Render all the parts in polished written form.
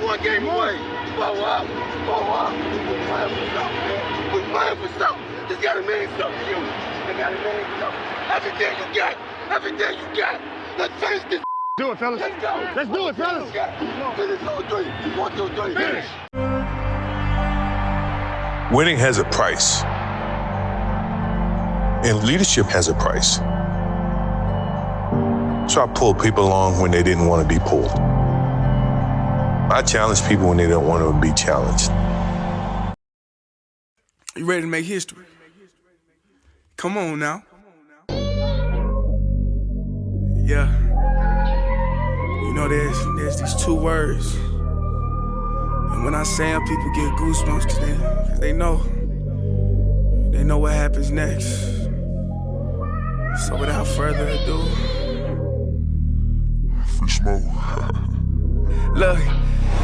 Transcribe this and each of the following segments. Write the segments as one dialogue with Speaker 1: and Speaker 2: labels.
Speaker 1: one game away. Blow up. We're playing for something, man. We're playing for something. Just gotta mean something to you. They gotta mean something. Everything you got. Everything you got. Let's finish this.
Speaker 2: Do it, fellas.
Speaker 1: Let's go.
Speaker 2: Let's do it, fellas.
Speaker 1: Finish 2-3. 1, 2, 3. Finish.
Speaker 3: Winning has a price. And leadership has a price. So I pull people along when they didn't want to be pulled. I challenge people when they don't want to be challenged.
Speaker 4: You ready to make history? Come on now. Yeah. You know, there's these two words. And when I say them, people get goosebumps because they know what happens next. So without further ado,
Speaker 3: Free smoke.
Speaker 4: look.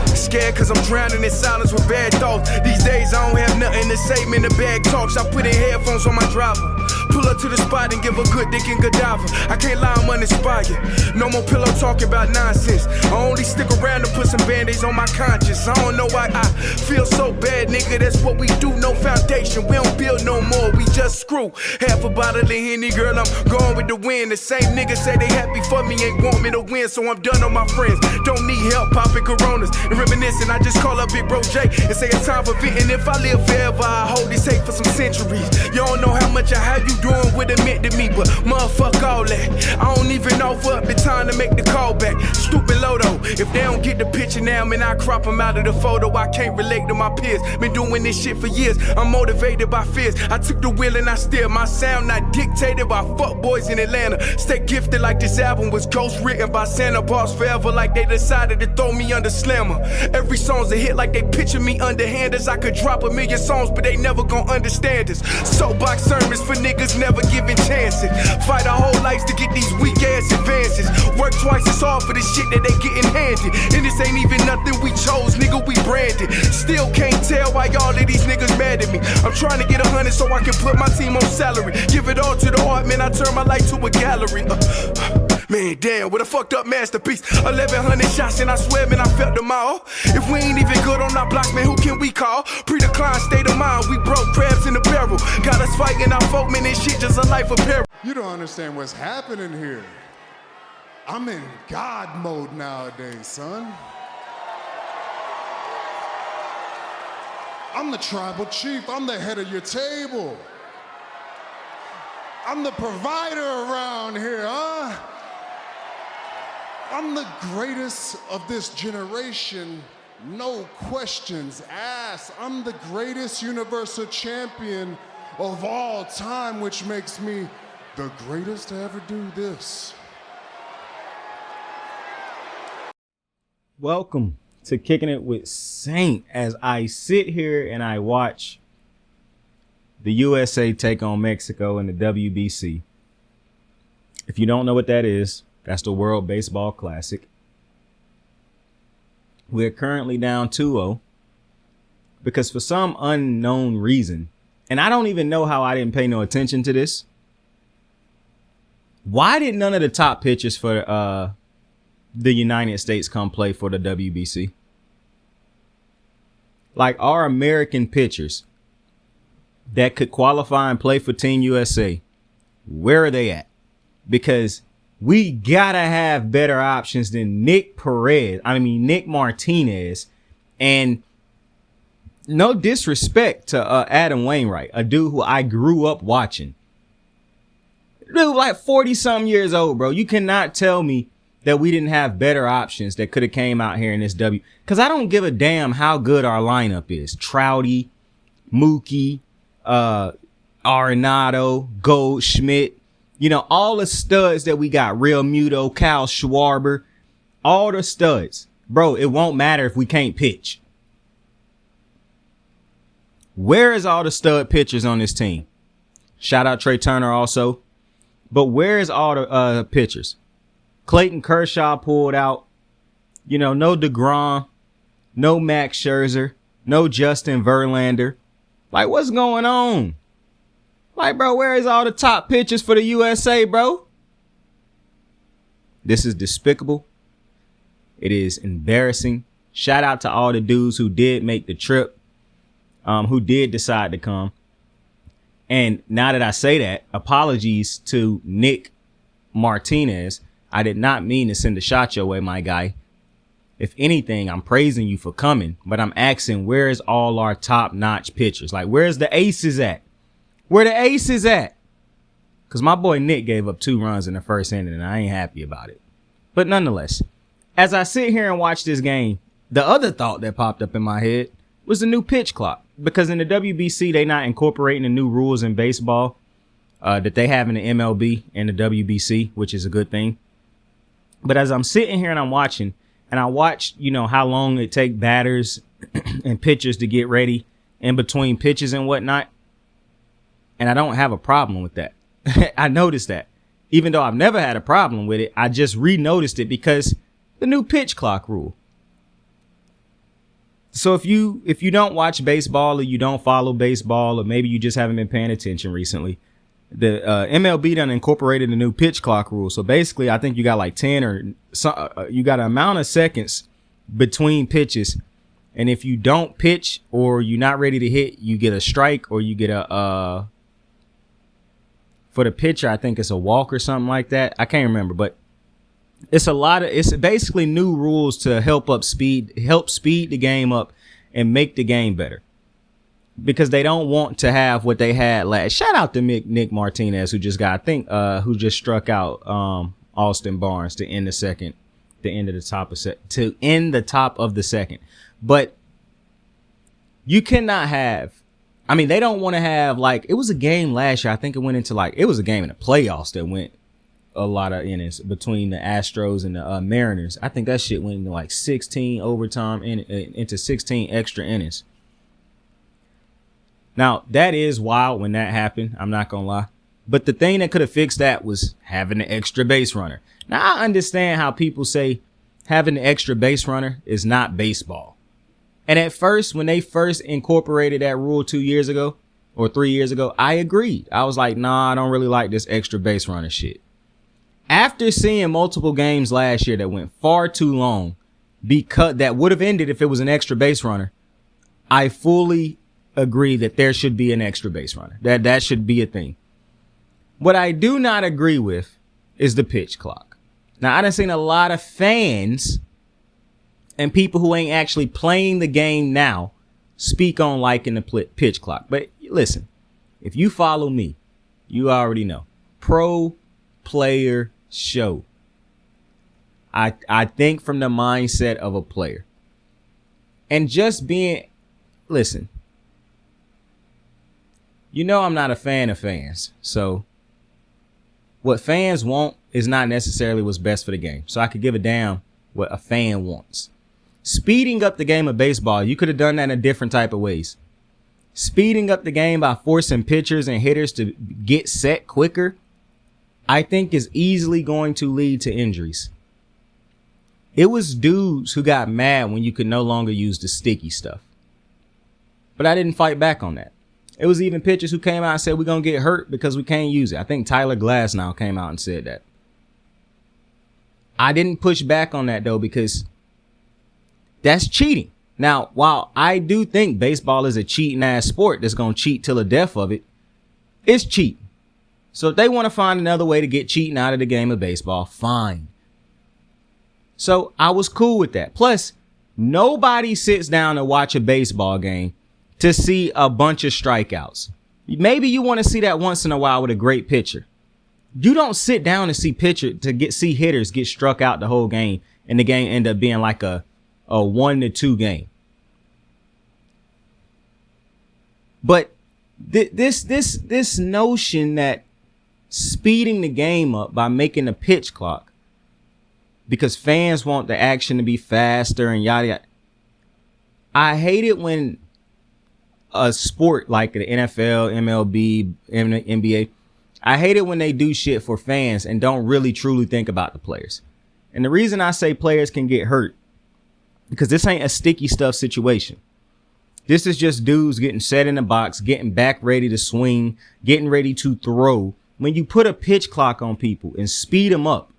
Speaker 4: Scared cause I'm drowning in silence with bad thoughts. These days I don't have nothing to say, man, the bag talks. I put in headphones on my driver. Pull up to the spot and give a good dick and Godiva. I can't lie, I'm uninspired. No more pillow talking about nonsense. I only stick around to put some band-aids on my conscience. I don't know why I feel so bad, nigga. That's what we do, no foundation. We don't build no more, we just screw. Half a bottle of Henny, girl, I'm going with the wind. The same niggas say they happy for me, ain't want me to win. So I'm done on my friends. Don't need help popping Coronas and reminiscing. I just call up Big Bro J and say it's time for venting. If I live forever, I hold this hate for some centuries. You don't know how much I have you doing what it meant to me, but motherfuck all that. I don't even offer up the time to make the call back. Stupid Lodo, if they don't get the picture now, man, I crop them out of the photo. I can't relate to my peers. Been doing this shit for years. I'm motivated by fears. I took the wheel and I steer. My sound not dictated by fuck boys in Atlanta. Stay gifted like this album was ghost written by Santa Bars forever, like they decided to throw me under Slammer. Every song's a hit like they picture me underhanders. I could drop 1,000,000 songs, but they never gon' understand us. Soapbox sermons for niggas never giving chances. Fight our whole lives to get these weak ass advances. Work twice as hard for the shit that they getting handed. And this ain't even nothing we chose, nigga, we branded. Still can't tell why all of these niggas mad at me. I'm trying to get 100 so I can put my team on salary. Give it all to the art, man, I turn my life to a gallery. Man, damn, what a fucked up masterpiece. 1,100 shots and I swear, man, I felt them all. If we ain't even good on our blocks, man, who can we call? Pre-decline state of mind, we broke crabs in the barrel. Got us fighting our folk, man, this shit just a life of peril.
Speaker 5: You don't understand what's happening here. I'm in God mode nowadays, son. I'm the tribal chief. I'm the head of your table. I'm the provider around here, huh? I'm the greatest of this generation, no questions asked. I'm the greatest universal champion of all time, which makes me the greatest to ever do this.
Speaker 6: Welcome to Kicking It with Saint as I sit here and I watch the USA take on Mexico in the WBC. If you don't know what that is, that's the World Baseball Classic. We're currently down 2-0 because for some unknown reason, and I don't even know how I didn't pay no attention to this. Why did none of the top pitchers for the United States come play for the WBC? Like our American pitchers that could qualify and play for Team USA, where are they at? Because we gotta have better options than Nick Martinez. And no disrespect to Adam Wainwright, a dude who I grew up watching. Dude, like 40 something years old, bro. You cannot tell me that we didn't have better options that could have came out here in this W. Because I don't give a damn how good our lineup is. Trouty, Mookie, Arenado, Goldschmidt. You know, all the studs that we got. Real Muto, Kyle Schwarber. All the studs. Bro, it won't matter if we can't pitch. Where is all the stud pitchers on this team? Shout out Trey Turner also. But where is all the pitchers? Clayton Kershaw pulled out. You know, no DeGrom, no Max Scherzer, no Justin Verlander. Like, what's going on? Like, bro, where is all the top pitchers for the USA, bro? This is despicable. It is embarrassing. Shout out to all the dudes who did make the trip, who did decide to come. And now that I say that, apologies to Nick Martinez. I did not mean to send a shot your way, my guy. If anything, I'm praising you for coming, but I'm asking, where's all our top-notch pitchers? Like, where's the aces at? Where the aces at? Because my boy Nick gave up 2 runs in the first inning, and I ain't happy about it. But nonetheless, as I sit here and watch this game, the other thought that popped up in my head was the new pitch clock. Because in the WBC, they not incorporating the new rules in baseball that they have in the MLB and the WBC, which is a good thing. But as I'm sitting here and I'm watching, and I watch, how long it take batters and pitchers to get ready in between pitches and whatnot. And I don't have a problem with that. I noticed that. Even though I've never had a problem with it, I just re-noticed it because the new pitch clock rule. So if you don't watch baseball, or you don't follow baseball, or maybe you just haven't been paying attention recently, the MLB done incorporated a new pitch clock rule. So basically, I think you got like 10 or you got an amount of seconds between pitches. And if you don't pitch or you're not ready to hit, you get a strike, or you get a for the pitcher, I think it's a walk or something like that. I can't remember, but it's basically new rules to help speed the game up and make the game better. Because they don't want to have what they had last. Shout out to Nick Martinez, who just struck out Austin Barnes to end the top of the second. But you cannot have. I mean, they don't want to have, like, it was a game last year. I think it went into it was a game in the playoffs that went a lot of innings between the Astros and the Mariners. I think that shit went into like 16 overtime into 16 extra innings. Now, that is wild when that happened. I'm not going to lie. But the thing that could have fixed that was having an extra base runner. Now, I understand how people say having an extra base runner is not baseball. And at first, when they first incorporated that rule 2 years ago or 3 years ago, I agreed. I was like, nah, I don't really like this extra base runner shit. After seeing multiple games last year that went far too long, because that would have ended if it was an extra base runner, I fully agree that there should be an extra base runner. That should be a thing. What I do not agree with is the pitch clock. Now, I done seen a lot of fans and people who ain't actually playing the game now speak on liking the pitch clock. But listen, if you follow me, you already know. Pro player show. I think from the mindset of a player. And just listen, I'm not a fan of fans. So what fans want is not necessarily what's best for the game. So I could give a damn what a fan wants. Speeding up the game of baseball, you could have done that in different type of ways. Speeding up the game by forcing pitchers and hitters to get set quicker, I think is easily going to lead to injuries. It was dudes who got mad when you could no longer use the sticky stuff. But I didn't fight back on that. It was even pitchers who came out and said, we're going to get hurt because we can't use it. I think Tyler Glasnow came out and said that. I didn't push back on that, though, because that's cheating. Now, while I do think baseball is a cheating ass sport that's going to cheat till the death of it, it's cheating. So if they want to find another way to get cheating out of the game of baseball, fine. So I was cool with that. Plus, nobody sits down to watch a baseball game to see a bunch of strikeouts. Maybe you want to see that once in a while with a great pitcher. You don't sit down and see hitters get struck out the whole game and the game end up being like a 1-2 game. But this notion that speeding the game up by making a pitch clock because fans want the action to be faster and yada yada. I hate it when a sport like the NFL, MLB, NBA, I hate it when they do shit for fans and don't really truly think about the players. And the reason I say players can get hurt, because this ain't a sticky stuff situation. This is just dudes getting set in the box, getting back ready to swing, getting ready to throw. When you put a pitch clock on people and speed them up,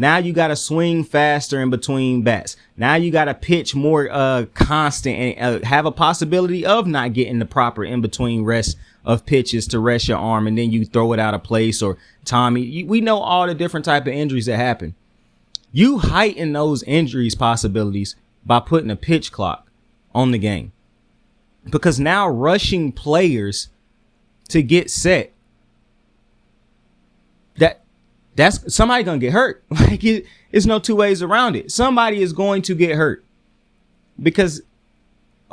Speaker 6: Now you got to swing faster in between bats. Now you got to pitch more constant and have a possibility of not getting the proper in between rest of pitches to rest your arm, and then you throw it out of place. Or Tommy, we know all the different type of injuries that happen. You heighten those injuries possibilities by putting a pitch clock on the game, because now rushing players to get set, that's somebody gonna get hurt. Like it's no two ways around it. Somebody is going to get hurt, because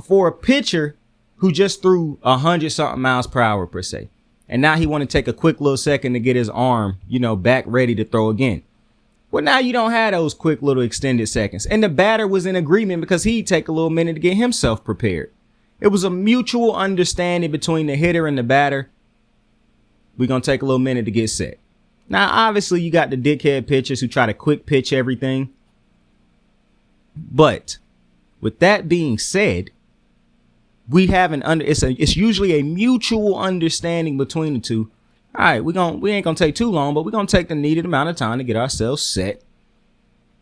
Speaker 6: for a pitcher who just threw 100-something miles per hour per se, and now he want to take a quick little second to get his arm, back ready to throw again. Well, now you don't have those quick little extended seconds. And the batter was in agreement because he'd take a little minute to get himself prepared. It was a mutual understanding between the hitter and the batter. We're going to take a little minute to get set. Now, obviously, you got the dickhead pitchers who try to quick pitch everything. But with that being said, we have it's usually a mutual understanding between the two. All right, we ain't gonna take too long, but we're gonna take the needed amount of time to get ourselves set,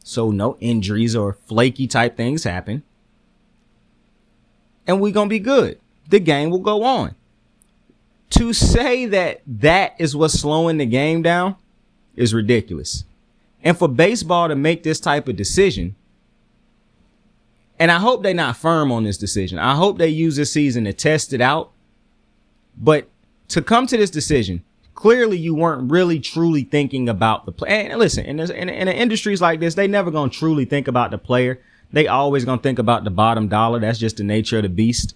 Speaker 6: so no injuries or flaky type things happen, and we're gonna be good. The game will go on. To say that is what's slowing the game down is ridiculous. And for baseball to make this type of decision, and I hope they're not firm on this decision. I hope they use this season to test it out. But to come to this decision, clearly you weren't really truly thinking about the player. And listen, in industries like this, they never going to truly think about the player. They always going to think about the bottom dollar. That's just the nature of the beast.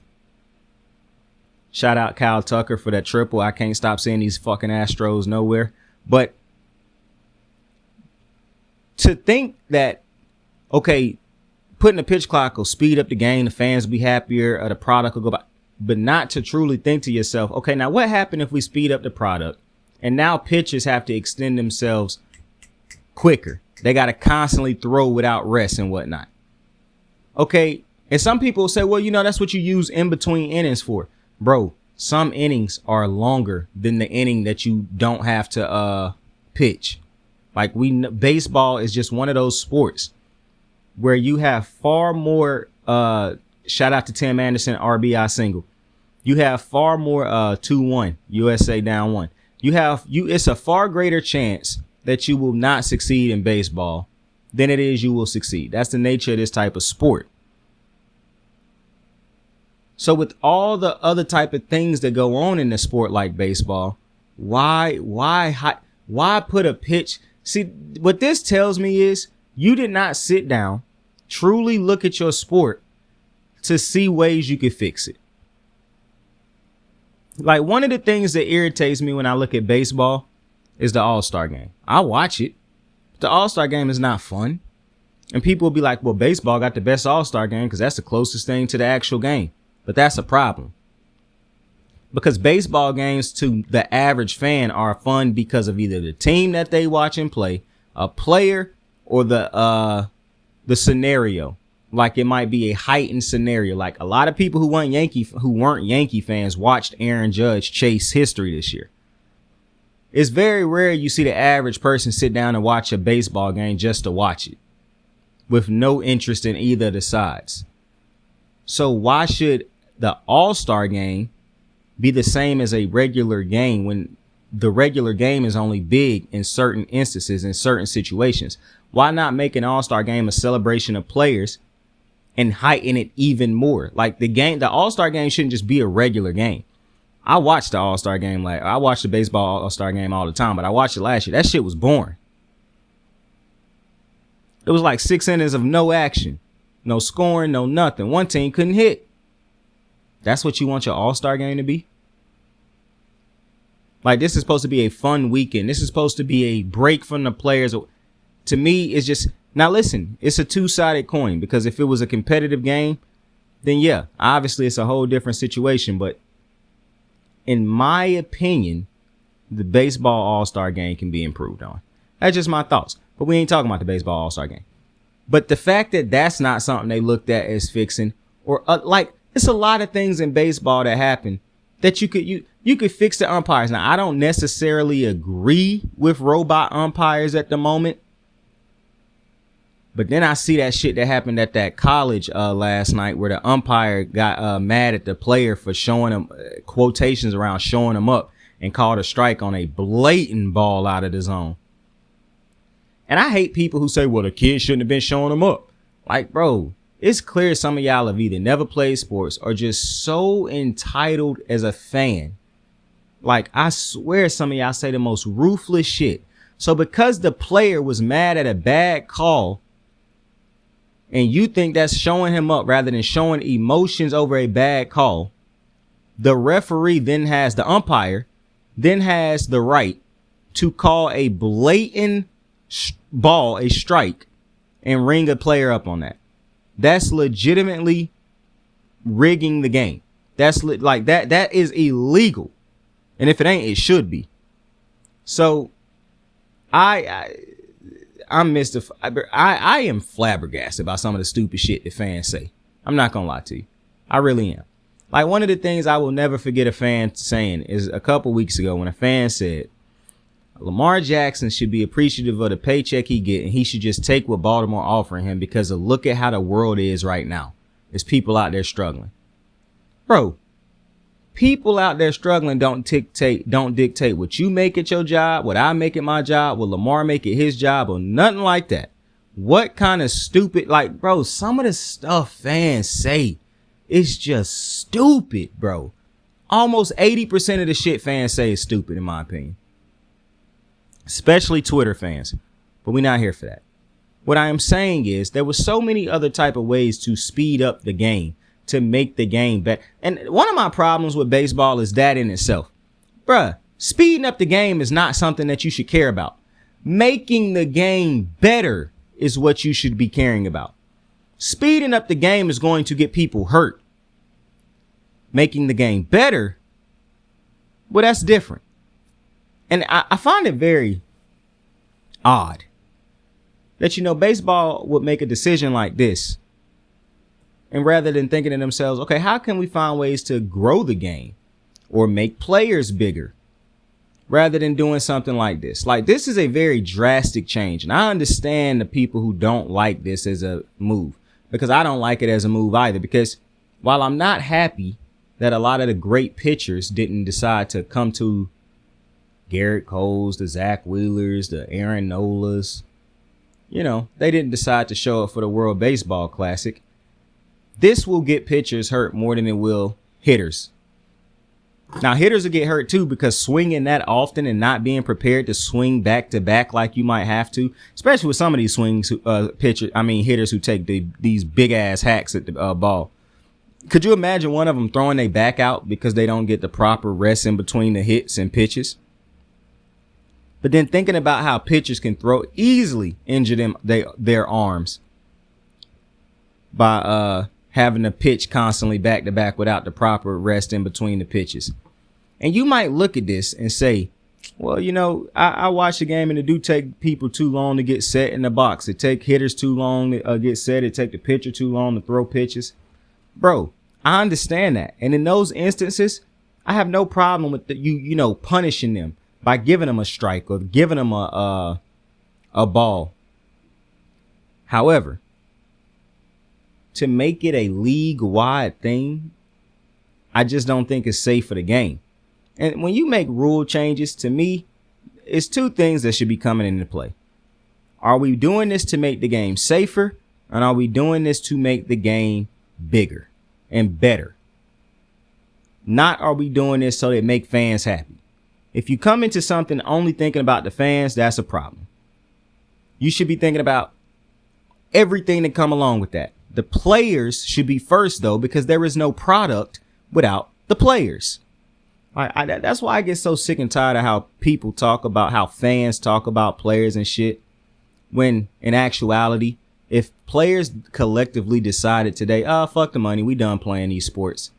Speaker 6: Shout out Kyle Tucker for that triple. I can't stop seeing these fucking Astros nowhere. But to think that, okay, putting a pitch clock will speed up the game, the fans will be happier, or the product will go by, but not to truly think to yourself, okay, now what happened if we speed up the product and now pitchers have to extend themselves quicker? They got to constantly throw without rest and whatnot. Okay, and some people say, well, that's what you use in between innings for. Bro, some innings are longer than the inning that you don't have to pitch. Like baseball is just one of those sports where you have far more, shout out to Tim Anderson, RBI single. You have far more 2-1, USA down 1. It's a far greater chance that you will not succeed in baseball than it is you will succeed. That's the nature of this type of sport. So with all the other type of things that go on in a sport like baseball, why put a pitch? See, what this tells me is you did not sit down, truly look at your sport to see ways you could fix it. Like, one of the things that irritates me when I look at baseball is the All-Star game. I watch it. The All-Star game is not fun. And people will be like, well, baseball got the best All-Star game because that's the closest thing to the actual game. But that's a problem. Because baseball games to the average fan are fun because of either the team that they watch and play, a player, or the scenario. Like, it might be a heightened scenario. Like, a lot of people who weren't Yankee fans watched Aaron Judge chase history this year. It's very rare you see the average person sit down and watch a baseball game just to watch it, with no interest in either of the sides. So why should the All-Star game be the same as a regular game when the regular game is only big in certain instances, in certain situations? Why not make an All-Star game a celebration of players and heighten it even more? Like, the All-Star game shouldn't just be a regular game. I watched the All-Star game. I watched the baseball All-Star game all the time, but I watched it last year. That shit was boring. It was like 6 innings of no action, no scoring, no nothing. One team couldn't hit. That's what you want your All-Star game to be? Like, this is supposed to be a fun weekend. This is supposed to be a break from the players. To me, it's just, now listen, it's a two-sided coin, because if it was a competitive game, then yeah, obviously it's a whole different situation. But in my opinion, the baseball All-Star game can be improved on. That's just my thoughts. But we ain't talking about the baseball All-Star game. But the fact that that's not something they looked at as fixing, or it's a lot of things in baseball that happen that you could fix the umpires. Now, I don't necessarily agree with robot umpires at the moment, But then I see that shit that happened at that college last night where the umpire got mad at the player for showing him quotations around showing him up and called a strike on a blatant ball out of the zone. And I hate people who say, well, the kid shouldn't have been showing him up. Like, bro, it's clear some of y'all have either never played sports or just so entitled as a fan. Like, I swear some of y'all say the most ruthless shit. So because the player was mad at a bad call and you think that's showing him up rather than showing emotions over a bad call, the referee then has, the umpire then has the right to call a blatant ball a strike and ring a player up on that. That's legitimately rigging the game. That's like that is illegal. And if it ain't, it should be. So I'm mystified. I am flabbergasted by some of the stupid shit that fans say. I'm not gonna lie to you. I really am. Like, one of the things I will never forget a fan saying is a couple weeks ago when a fan said Lamar Jackson should be appreciative of the paycheck he get, and he should just take what Baltimore offering him because of look at how the world is right now. There's people out there struggling. Bro, people out there struggling don't dictate what you make at your job, what I make at my job, what Lamar make at his job, or nothing like that. What kind of stupid, like, bro, some of the stuff fans say is just stupid, bro. Almost 80% of the shit fans say is stupid, in my opinion. Especially Twitter fans. But we're not here for that. What I am saying is there were so many other type of ways to speed up the game, to make the game better. And one of my problems with baseball is that in itself. Bruh, speeding up the game is not something that you should care about. Making the game better is what you should be caring about. Speeding up the game is going to get people hurt. Making the game better, well, that's different. And I find it very odd that, you know, baseball would make a decision like this. And rather than thinking to themselves, okay, how can we find ways to grow the game or make players bigger? Rather than doing something like this. Like, this is a very drastic change. And I understand the people who don't like this as a move, because I don't like it as a move either. Because while I'm not happy that a lot of the great pitchers didn't decide to come to Garrett Coles, the Zach Wheelers, the Aaron Nolas, you know, they didn't decide to show up for the World Baseball Classic. This will get pitchers hurt more than it will hitters. Now, hitters will get hurt too, because swinging that often and not being prepared to swing back to back like you might have to, especially with some of these hitters who take these big ass hacks at the ball. Could you imagine one of them throwing their back out because they don't get the proper rest in between the hits and pitches? But then thinking about how pitchers can easily injure their arms by having to pitch constantly back to back without the proper rest in between the pitches. And you might look at this and say, well, you know, I watch the game and it do take people too long to get set in the box. It take hitters too long to get set. It take the pitcher too long to throw pitches. Bro, I understand that. And in those instances, I have no problem with you know, punishing them by giving them a strike or giving them a ball. However, to make it a league-wide thing, I just don't think it's safe for the game. And when you make rule changes, to me, it's two things that should be coming into play. Are we doing this to make the game safer, and are we doing this to make the game bigger and better? Not are we doing this so that it make fans happy. If you come into something only thinking about the fans, that's a problem. You should be thinking about everything that come along with that. The players should be first, though, because there is no product without the players. That's why I get so sick and tired of how people talk about how fans talk about players and shit. When in actuality, if players collectively decided today, fuck the money, we done playing these sports,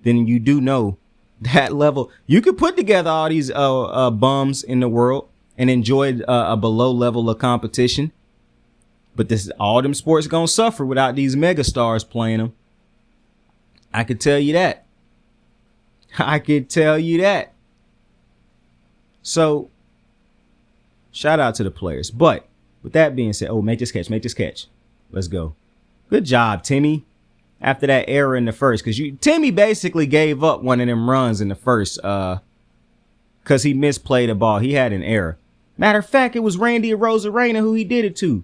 Speaker 6: then you do know that level. You could put together all these bums in the world and enjoy a below level of competition. But all them sports gonna suffer without these mega stars playing them. I could tell you that. So, shout out to the players. But with that being said, make this catch. Let's go. Good job, Timmy. After that error in the first, because Timmy basically gave up one of them runs in the first, because he misplayed a ball. He had an error. Matter of fact, it was Randy Arozarena who he did it to.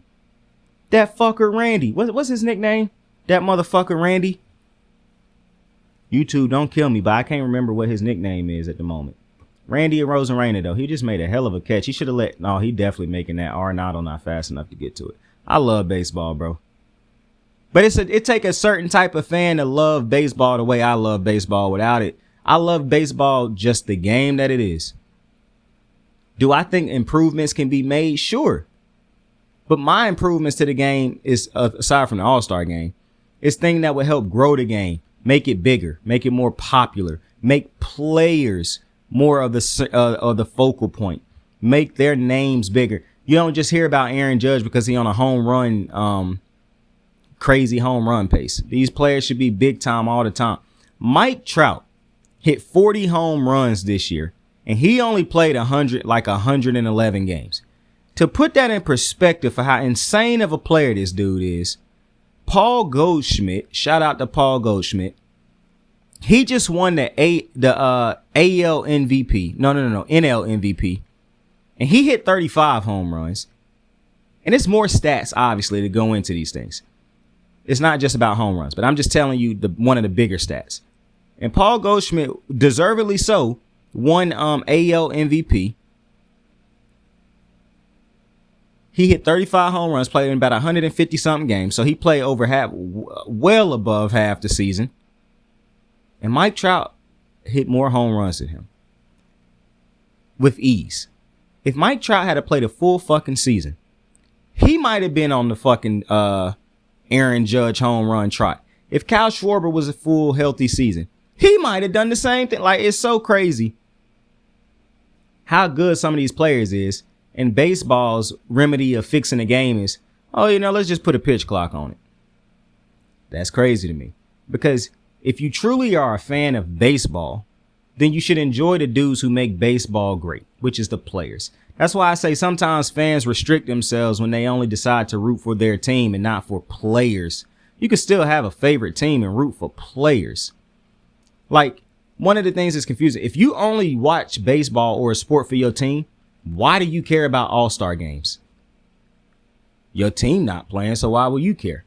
Speaker 6: That fucker Randy. What's his nickname? That motherfucker Randy. YouTube, don't kill me, but I can't remember what his nickname is at the moment. Randy Arozarena, though, he just made a hell of a catch. He should have no, he definitely making that. Arenado not fast enough to get to it. I love baseball, bro. But it take a certain type of fan to love baseball the way I love baseball. Without it, I love baseball just the game that it is. Do I think improvements can be made? Sure. But my improvements to the game is, aside from the All-Star game, is things that would help grow the game, make it bigger, make it more popular, make players more of the focal point, make their names bigger. You don't just hear about Aaron Judge because he's on a home run, crazy home run pace. These players should be big time all the time. Mike Trout hit 40 home runs this year, and he only played 111 games. To put that in perspective for how insane of a player this dude is, Paul Goldschmidt, shout out to Paul Goldschmidt, he just won the AL MVP. No, NL MVP. And he hit 35 home runs. And it's more stats, obviously, to go into these things. It's not just about home runs, but I'm just telling you one of the bigger stats. And Paul Goldschmidt, deservedly so, won AL MVP. He hit 35 home runs, played in about 150 something games. So he played over half, well above half the season. And Mike Trout hit more home runs than him with ease. If Mike Trout had played a full fucking season, he might have been on the fucking Aaron Judge home run trot. If Kyle Schwarber was a full healthy season, he might have done the same thing. Like, it's so crazy how good some of these players is. And baseball's remedy of fixing the game is, let's just put a pitch clock on it. That's crazy to me. Because if you truly are a fan of baseball, then you should enjoy the dudes who make baseball great, which is the players. That's why I say sometimes fans restrict themselves when they only decide to root for their team and not for players. You can still have a favorite team and root for players. Like, one of the things that's confusing, if you only watch baseball or a sport for your team, why do you care about all-star games? Your team not playing, so why will you care?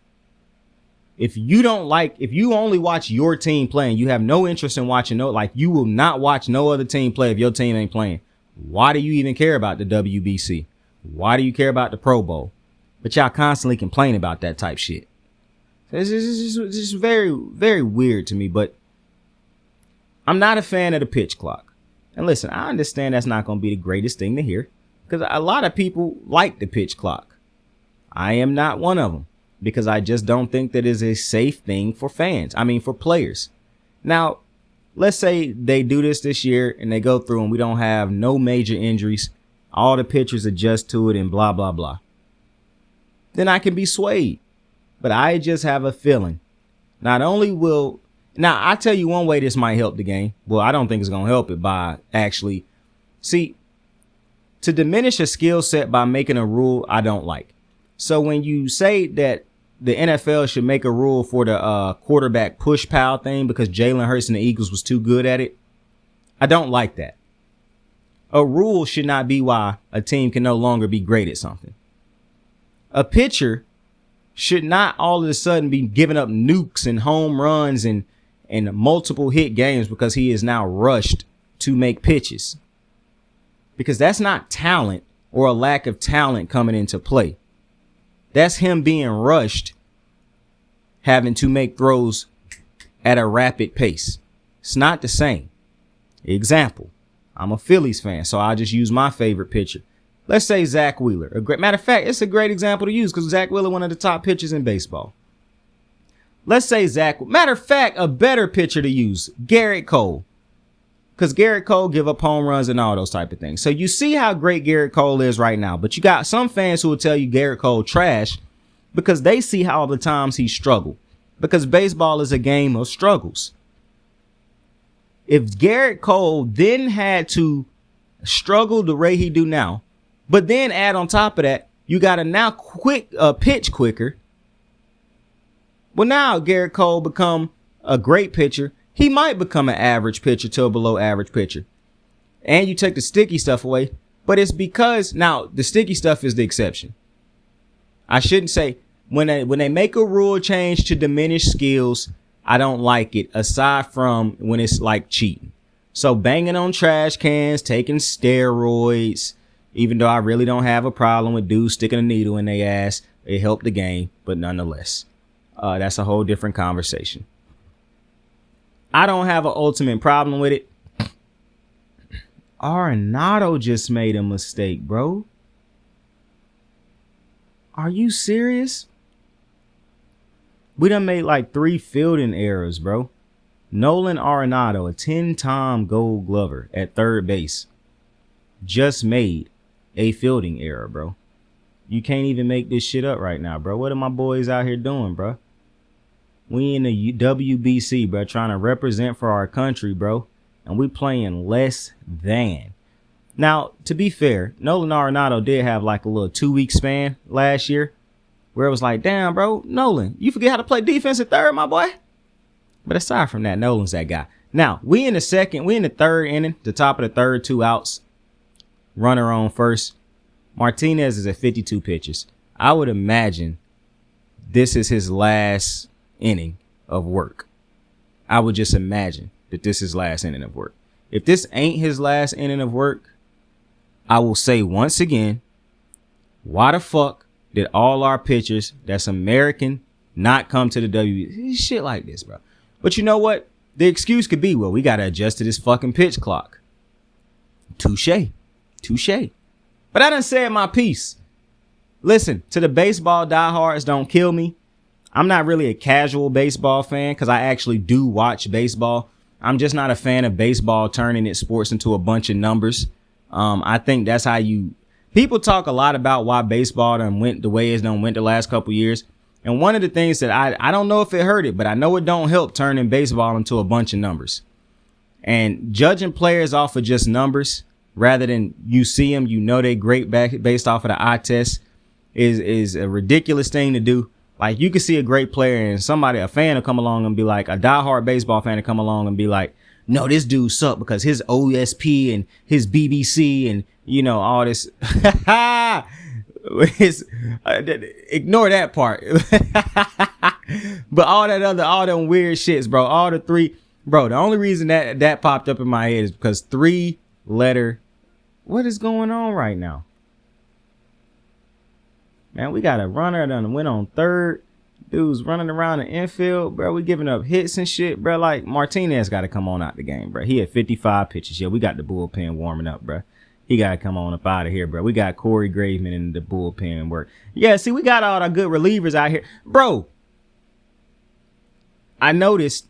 Speaker 6: If you only watch your team playing, you have no interest in watching you will not watch no other team play if your team ain't playing. Why do you even care about the WBC? Why do you care about the Pro Bowl? But y'all constantly complain about that type shit. It's just very, very weird to me, but I'm not a fan of the pitch clock. And listen, I understand that's not going to be the greatest thing to hear because a lot of people like the pitch clock. I am not one of them because I just don't think that is a safe thing for fans. I mean, for players. Now, let's say they do this year and they go through and we don't have no major injuries. All the pitchers adjust to it and blah, blah, blah. Then I can be swayed. But I just have a feeling. Now, I tell you one way this might help the game. Well, I don't think it's going to help it by actually. See, to diminish a skill set by making a rule, I don't like. So when you say that the NFL should make a rule for the quarterback push pal thing because Jalen Hurts and the Eagles was too good at it, I don't like that. A rule should not be why a team can no longer be great at something. A pitcher should not all of a sudden be giving up nukes and home runs and multiple hit games because he is now rushed to make pitches. Because that's not talent or a lack of talent coming into play. That's him being rushed, having to make throws at a rapid pace. It's not the same. Example, I'm a Phillies fan, so I'll just use my favorite pitcher. Let's say Zach Wheeler. Matter of fact, it's a great example to use because Zach Wheeler, one of the top pitchers in baseball. Let's say matter of fact, a better pitcher to use, Garrett Cole. Because Garrett Cole give up home runs and all those type of things. So you see how great Garrett Cole is right now. But you got some fans who will tell you Garrett Cole trash because they see how the times he struggled. Because baseball is a game of struggles. If Garrett Cole then had to struggle the way he do now, but then add on top of that, you got to now pitch quicker, Well, now Garrett Cole become a great pitcher. He might become an average pitcher to a below average pitcher. And you take the sticky stuff away. But it's because now the sticky stuff is the exception. I shouldn't say when they make a rule change to diminish skills, I don't like it, aside from when it's like cheating. So banging on trash cans, taking steroids, even though I really don't have a problem with dudes sticking a needle in their ass, it helped the game, but nonetheless, that's a whole different conversation. I don't have an ultimate problem with it. Arenado just made a mistake, bro. Are you serious? We done made like 3 fielding errors, bro. Nolan Arenado, a 10-time Gold Glover at third base, just made a fielding error, bro. You can't even make this shit up right now, bro. What are my boys out here doing, bro? We in the WBC, bro, trying to represent for our country, bro. And we playing less than. Now, to be fair, Nolan Arenado did have like a little 2-week span last year where it was like, damn, bro, Nolan, you forget how to play defense at third, my boy? But aside from that, Nolan's that guy. Now, we in the third inning, the top of the third, 2 outs, runner on first. Martinez is at 52 pitches. I would imagine this is his last inning of work. I would just imagine that this is his last inning of work. If this ain't his last inning of work, I will say once again, why the fuck did all our pitchers that's American not come to the WBC? Shit like this, bro. But you know what? The excuse could be, well, we got to adjust to this fucking pitch clock. Touche. But I done said my piece. Listen, to the baseball diehards, don't kill me. I'm not really a casual baseball fan because I actually do watch baseball. I'm just not a fan of baseball turning its sports into a bunch of numbers. I think that's how people talk a lot about why baseball done went the way it's done went the last couple years. And one of the things that I don't know if it hurt it, but I know it don't help turning baseball into a bunch of numbers. And judging players off of just numbers rather than you see them, you know, they great based off of the eye test is a ridiculous thing to do. Like, you can see a great player and a fan will come along and be like, a diehard baseball fan will come along and be like, no, this dude sucked because his OSP and his BBC and, you know, all this. Ignore that part. But all them weird shits, bro. All the 3, bro. The only reason that popped up in my head is because 3-letter. What is going on right now? Man, we got a runner that went on third. Dude's running around the infield, bro. We giving up hits and shit, bro. Like, Martinez got to come on out the game, bro. He had 55 pitches. Yeah, we got the bullpen warming up, bro. He got to come on up out of here, bro. We got Corey Graveman in the bullpen work. Yeah, see, we got all our good relievers out here. Bro, I noticed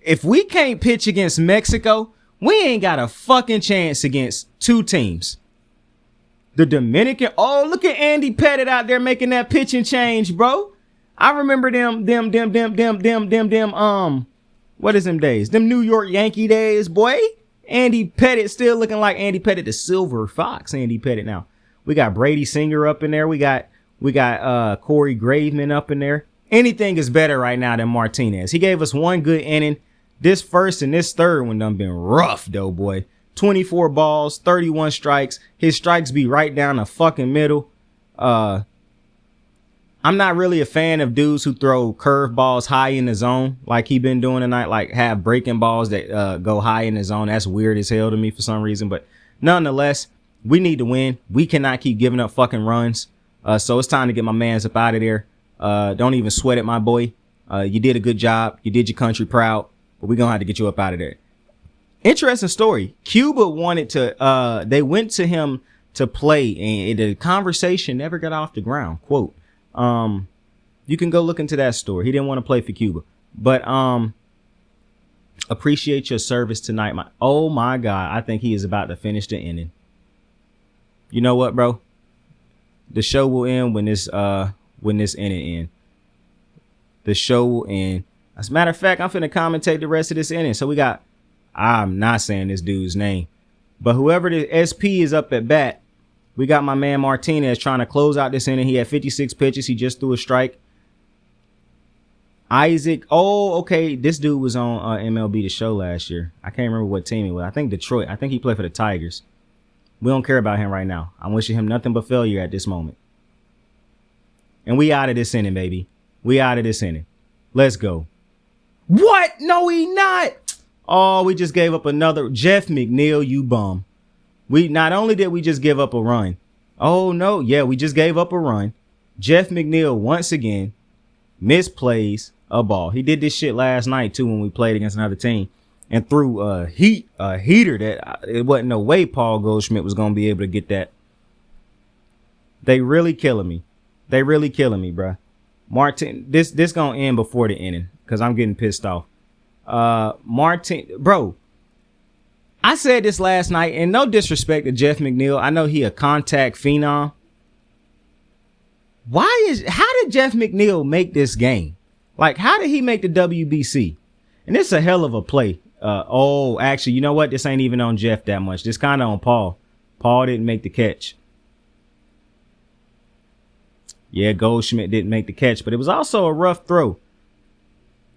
Speaker 6: if we can't pitch against Mexico, we ain't got a fucking chance against 2 teams. The Dominican. Oh, look at Andy Pettit out there making that pitching change, bro. I remember them, what is them days? Them New York Yankee days, boy. Andy Pettit still looking like Andy Pettit, the Silver Fox Andy Pettit now. We got Brady Singer up in there. We got Corey Graveman up in there. Anything is better right now than Martinez. He gave us 1 good inning. This first and this third one done been rough, though, boy. 24 balls, 31 strikes. His strikes be right down the fucking middle. I'm not really a fan of dudes who throw curve balls high in the zone like he been doing tonight, like have breaking balls that go high in the zone. That's weird as hell to me for some reason. But nonetheless, we need to win. We cannot keep giving up fucking runs. So it's time to get my mans up out of there. Don't even sweat it, my boy. You did a good job. You did your country proud. But we're going to have to get you up out of there. Interesting story. Cuba wanted to, they went to him to play, and the conversation never got off the ground. Quote, you can go look into that story. He didn't want to play for Cuba, but, appreciate your service tonight. Oh my God. I think he is about to finish the inning. You know what, bro? The show will end when this inning ends. The show will end. As a matter of fact, I'm finna commentate the rest of this inning. So I'm not saying this dude's name, but whoever the SP is up at bat, we got my man Martinez trying to close out this inning. He had 56 pitches. He just threw a strike. Isaac. Oh, okay. This dude was on MLB The Show last year. I can't remember what team he was. I think Detroit. I think he played for the Tigers. We don't care about him right now. I'm wishing him nothing but failure at this moment. And we out of this inning, baby. We out of this inning. Let's go. What? No, he not. Oh, we just gave up another. Jeff McNeil, you bum. We not only did we just give up a run. Oh, no. Yeah, we just gave up a run. Jeff McNeil, once again, misplays a ball. He did this shit last night, too, when we played against another team. And threw a heater that it wasn't no way Paul Goldschmidt was going to be able to get that. They really killing me. They really killing me, bruh. Martin, this going to end before the inning because I'm getting pissed off. Martin, bro, I said this last night, and no disrespect to Jeff McNeil. I know he a contact phenom. How did Jeff McNeil make this game? Like, how did he make the WBC? And it's a hell of a play. Actually, you know what? This ain't even on Jeff that much. This kind of on Paul. Paul didn't make the catch. Yeah, Goldschmidt didn't make the catch, but it was also a rough throw.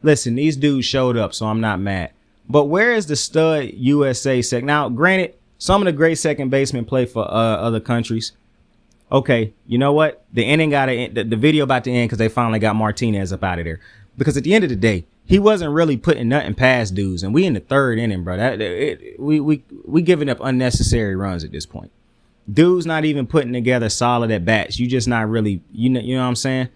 Speaker 6: Listen, these dudes showed up, so I'm not mad. But where is the stud USA second? Now, granted, some of the great second basemen play for other countries. Okay, you know what? The inning got to end. The video about to end because they finally got Martinez up out of there. Because at the end of the day, he wasn't really putting nothing past dudes, and we in the third inning, bro. We giving up unnecessary runs at this point. Dudes not even putting together solid at bats. You just not really, you know what I'm saying?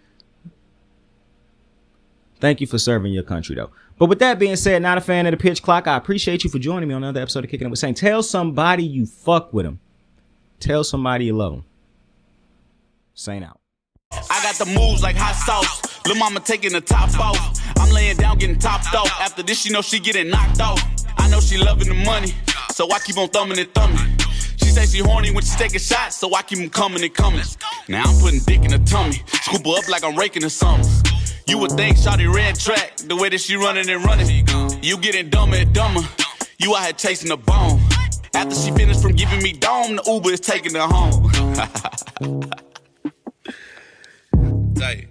Speaker 6: Thank you for serving your country, though. But with that being said, not a fan of the pitch clock. I appreciate you for joining me on another episode of Kicking It with Saint. Tell somebody you fuck with them. Tell somebody you love them. Saint out.
Speaker 2: I got the moves like hot sauce. Lil' mama taking the top off. I'm laying down getting topped off. After this, she know she getting knocked off. I know she loving the money, so I keep on thumbing and thumbing. She say she horny when she taking shots, so I keep them coming and coming. Now I'm putting dick in her tummy, scoop her up like I'm raking her something. You would think shawty red track, the way that she running and running. You getting dumber and dumber, you out here chasing a bone. After she finished from giving me dome, the Uber is taking her home. Tight.